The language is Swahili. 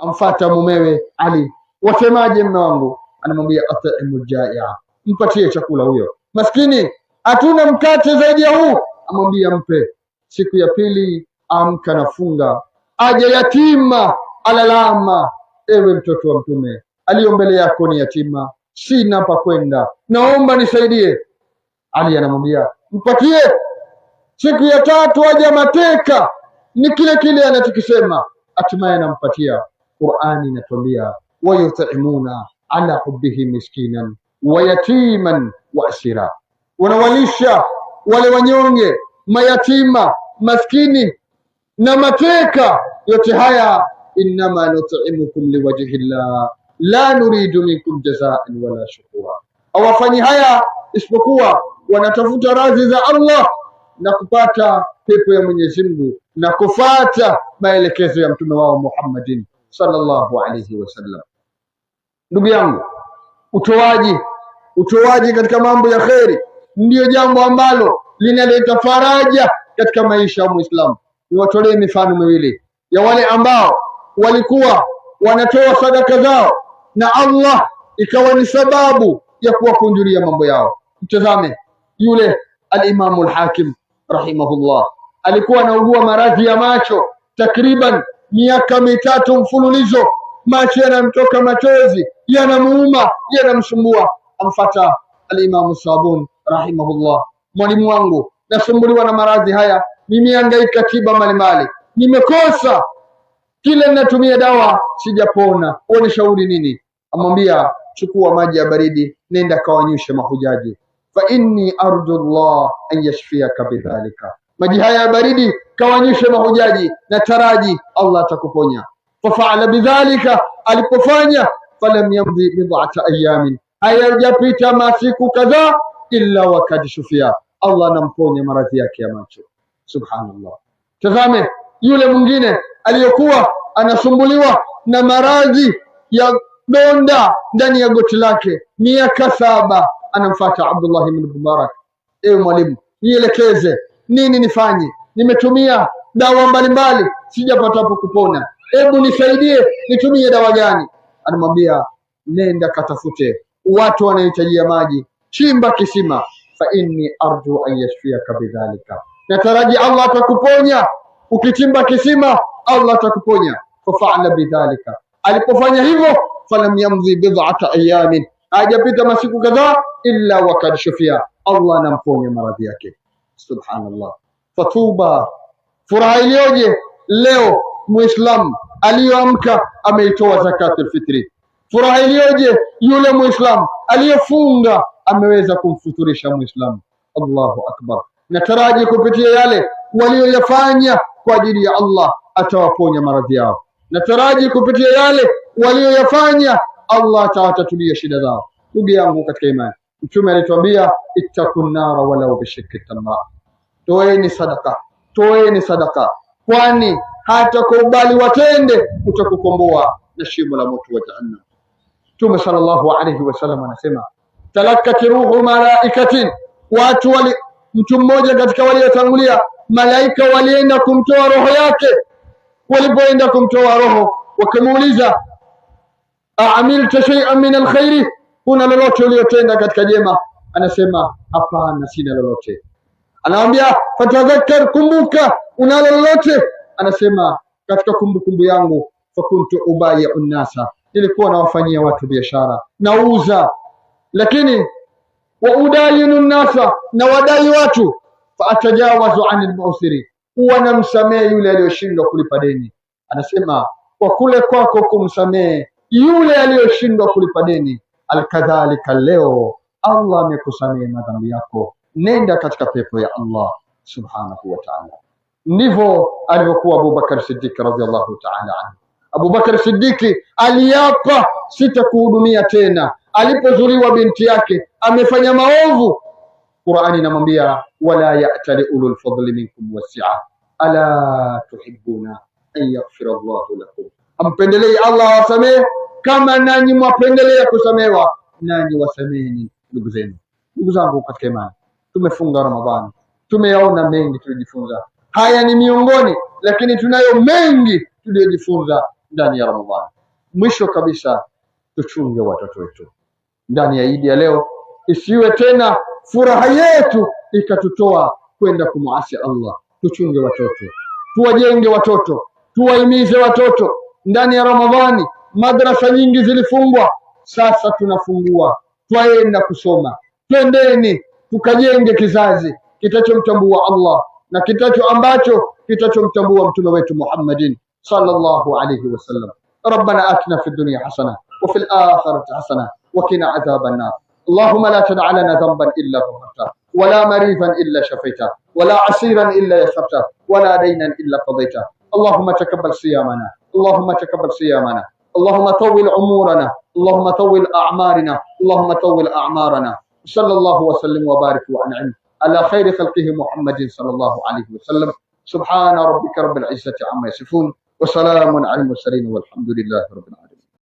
amfuata mumewe Ali, wasemaje mume wangu? Anamwambia at'imu jai'a, mpatie chakula huyo maskini, hatuna mkate zaidi ya huu. Amwambia mpe. Siku ya pili amka na funga, aje yatima alalama, ewe mtoto wa Mtume, aliyo mbele yako ni yatima, sina pa kwenda, naomba nisaidie. Ali anamwambia mpatie. Siku ya tatu aje mateka, ni kile kile anachokisema, hatimaye anampatia. Qur'ani inatuambia wayut'imuna ala hubbihi miskinan wa yatiman wa asira, wanawalisha wale wanyonge, mayatima, maskini na mateka. Yote haya innama nut'imukum liwajhi llah la nuridu minkum jazaan wala shukura, hawafanyi haya isipokuwa wanatafuta radhi za Allah na kupata pepo ya Mwenyezi Mungu na kufuata maelekezo ya mtume wao Muhammadin sallallahu alayhi wasallam. Ndugu yangu, utoaji katika mambo ya kheri ndiyo jambo ambalo linaleta faraja katika maisha ya Muislamu. Niwatolee mifano miwili ya wale ambao walikuwa wanatoa sadaka zao na Allah ikawa ni sababu ya kuwakunjulia mambo yao. Mtazame yule al-Imamu al-Hakim rahimahullah, alikuwa anaugua maradhi ya macho takriban miaka 3 mfululizo. Macho yanamtoka machozi, yanamuuma, yanamsumbua. Amfata al-Imamu Sabuni rahimahullah, mwalimu wangu, nasumbuliwa na maradhi haya, nimehangaika tiba mbalimbali, nimekosa kile ninatumia dawa sijapona, unishauri nini? Amwambia chukua maji ya baridi, nenda kawanyushe mahujaji, fa inni arju Allah an yashfiyaka bidhalika, maji haya ya baridi kawanyushe mahujaji na taraji Allah atakuponya. Fafaala bidhalika, alipofanya, falam yamdi bid'ata ayamin, hayajapita masiku kadhaa illa wakad shufia, Allah anamponya maradhi yake ya macho. Subhanallah. Tazame yule mwingine aliyokuwa anasumbuliwa na maradhi ya donda ndani ya goti lake miaka 7, anamfuata Abdullah ibn Mubarak, ewe mwalimu, nielekeze nini nifanye, nimetumia dawa mbalimbali sijapata kupona, hebu nisaidie, nitumie dawa gani? Anamwambia nenda katafute watu wanahitajia maji, chimba kisima, fa inni arju an yashfiyaka bidhalika, nataraji Allah atakuponya ukichimba kisima, Allah atakuponya. Fafaala bidhalika, alipofanya hivyo, falam yamdhi bid'ata ayamin, hajapita masiku kadhaa illa wakad shufia, Allah anamponya maradhi yake. Subhanallah. Fatuba, furaha iliyoje leo Muislam aliyoamka ameitoa zakatul fitri. Furaha iliyoje yule Muislam aliyefunga ameweza kumfuturisha Muislam. Allahu akbar. Nataraji kupitia yale walioyafanya kwa ajili ya Allah atawaponya maradhi yao. Nataraji kupitia yale walioyafanya Allah atawatatulia shida zao. Ndugu yangu katika imani, Mtume alituambia ittaqun nara walau bishikki tamra, toeni sadaka, kwani hata kwa ubali watende utakukomboa na shimo la moto wa jahannam. Mtume sallallahu alayhi wasallam anasema talakati ruhu malaikatin, mtu mmoja katika waliotangulia malaika walienda kumtoa roho yake. Walipoenda kumtoa roho wakamuuliza a'amilta shay'an min alkhairi, kuna lolote uliyotenda katika jema? Anasema hapana, sina lolote. Anamwambia fatadhakkar, kumbuka, unalo lolote? Anasema katika kumbukumbu yangu, fakuntu ubayi'u nnasa, nilikuwa nawafanyia watu biashara, nauza, lakini wa udayinu nnasa, na wadai watu, fa atajawazu anil mu'siri, huwa namsamehe yule aliyoshindwa kulipa deni. Anasema kwa kule kwako kumsamehe yule aliyoshindwa kulipa deni, alkadhalika leo Allah amekusamehe madhambi yako, nenda katika pepo ya Allah subhanahu wa ta'ala. Ndivyo alivyokuwa Abu Bakar Siddiq radhiallahu ta'ala anhu. Abu Bakar Siddiq aliapa sitakuhudumia tena. Alipozuliwa binti yake amefanya maovu, Qur'ani inamwambia wala ya'tali ulul fadli minkum wasi'a ala tuhibbuna an yaghfira Allahu lakum, ampendelei Allah awasamehe kama nanyi mwapendelea kusamehewa, nanyi wasameheni ndugu zenu. Ndugu zangu katika imani, tumefunga Ramadhani, tumeyaona mengi tulijifunza. Haya ni miongoni, lakini tunayo mengi tuliyojifunza. ndani ya Ramadhani. Mwisho kabisa, tuchunge watoto wetu ndani ya Idi ya leo, isiwe tena furaha yetu ikatutoa kwenda kumuasi Allah. Tuchunge watoto, tuwajenge watoto, tuwahimize watoto. Ndani ya Ramadhani madrasa nyingi zilifungwa, sasa tunafungua, twaenda kusoma. Twendeni tukajenge kizazi kitachomtambua Allah na kitachomtambua mtume wetu Muhammadin sallallahu alayhi wasallam. Rabbana atina fid dunya hasana wa fil akhirati hasana wa qina adhaban nar. اللهم لا تدع لنا ذنبا الا غفرته ولا مريضا الا شفيته ولا عسيرا الا يسرته ولا دينا الا قضيته. اللهم تقبل صيامنا، اللهم تقبل صيامنا، اللهم طول عمرنا، اللهم طول اعمارنا، اللهم طول اعمارنا. صلى الله وسلم وبارك وانعم على خير خلقه محمد صلى الله عليه وسلم. سبحان ربك رب العزة عما يصفون وسلام على المرسلين والحمد لله رب العالمين.